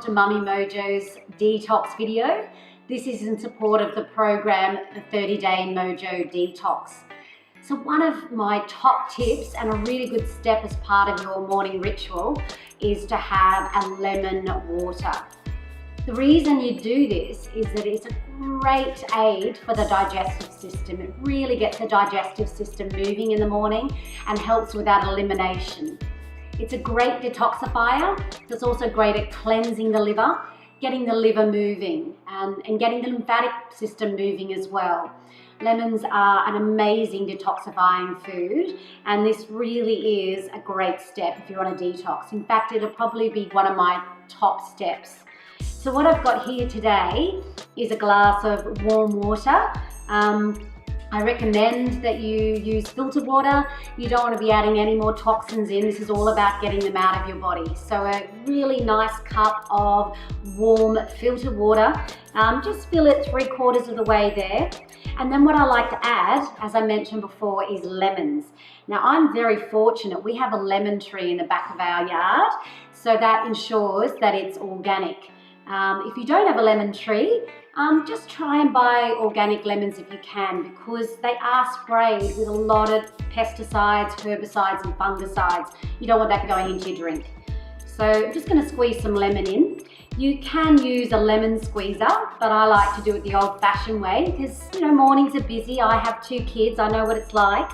to Mummy Mojo's detox video. This is in support of the program, the 30-day Mojo Detox. So one of my top tips and a really good step as part of your morning ritual is to have a lemon water. The reason you do this is that it's a great aid for the digestive system. It really gets the digestive system moving in the morning and helps with that elimination. It's a great detoxifier. It's also great at cleansing the liver, getting the liver moving and getting the lymphatic system moving as well. Lemons are an amazing detoxifying food, and this really is a great step if you're on a detox. In fact, it'll probably be one of my top steps. So what I've got here today is a glass of warm water. I recommend that you use filtered water. You don't want to be adding any more toxins in. This is all about getting them out of your body. So a really nice cup of warm filtered water. Just fill it 3/4 of the way there. And then what I like to add, as I mentioned before, is lemons. Now I'm very fortunate. We have a lemon tree in the back of our yard, so that ensures that it's organic. If you don't have a lemon tree, just try and buy organic lemons if you can, because they are sprayed with a lot of pesticides, herbicides and fungicides. You don't want that going into your drink. So I'm just going to squeeze some lemon in. You can use a lemon squeezer, but I like to do it the old-fashioned way because, you know, mornings are busy. I have 2 kids. I know what it's like.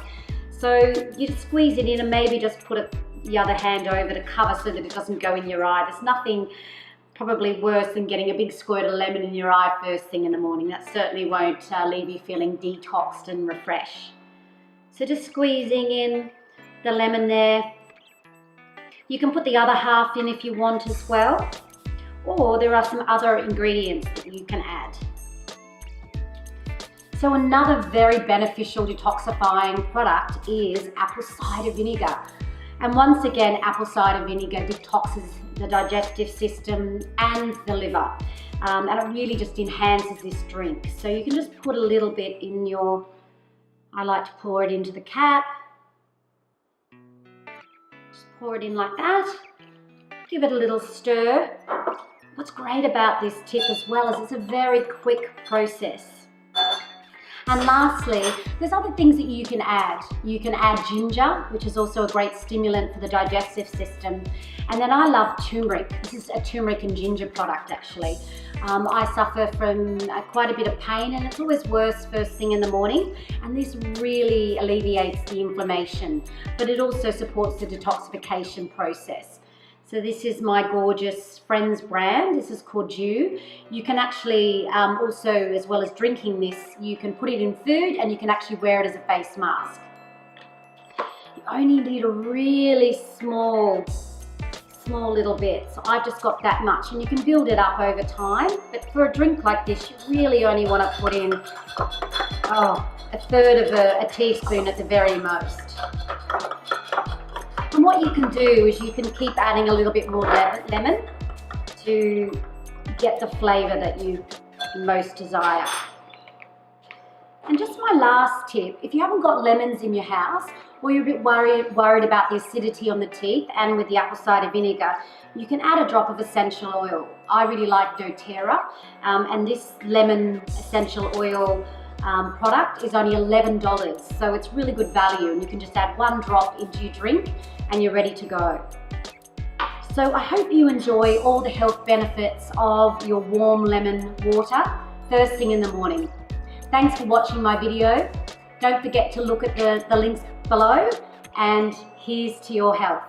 So you just squeeze it in and maybe just put the other hand over to cover so that it doesn't go in your eye. There's nothing probably worse than getting a big squirt of lemon in your eye first thing in the morning. That certainly won't leave you feeling detoxed and refreshed. So just squeezing in the lemon there. You can put the other half in if you want as well, or there are some other ingredients that you can add. So another very beneficial detoxifying product is apple cider vinegar. And once again, apple cider vinegar detoxes the digestive system and the liver. And it really just enhances this drink. So you can just put a little bit in your, I like to pour it into the cap. Just pour it in like that. Give it a little stir. What's great about this tip as well is it's a very quick process. And lastly, there's other things that you can add. You can add ginger, which is also a great stimulant for the digestive system. And then I love turmeric. This is a turmeric and ginger product actually. I suffer from quite a bit of pain, and it's always worse first thing in the morning. And this really alleviates the inflammation, but it also supports the detoxification process. So this is my gorgeous Friends brand. This is called Dew. You can actually also, as well as drinking this, you can put it in food and you can actually wear it as a face mask. You only need a really small little bit. So I've just got that much, and you can build it up over time. But for a drink like this, you really only want to put in, a third of a teaspoon at the very most. And what you can do is you can keep adding a little bit more lemon to get the flavour that you most desire. And just my last tip, if you haven't got lemons in your house, or you're a bit worried about the acidity on the teeth and with the apple cider vinegar, you can add a drop of essential oil. I really like doTERRA, and this lemon essential oil product is only $11, so it's really good value, and you can just add 1 drop into your drink and you're ready to go. So I hope you enjoy all the health benefits of your warm lemon water first thing in the morning. Thanks for watching my video. Don't forget to look at the links below, and here's to your health.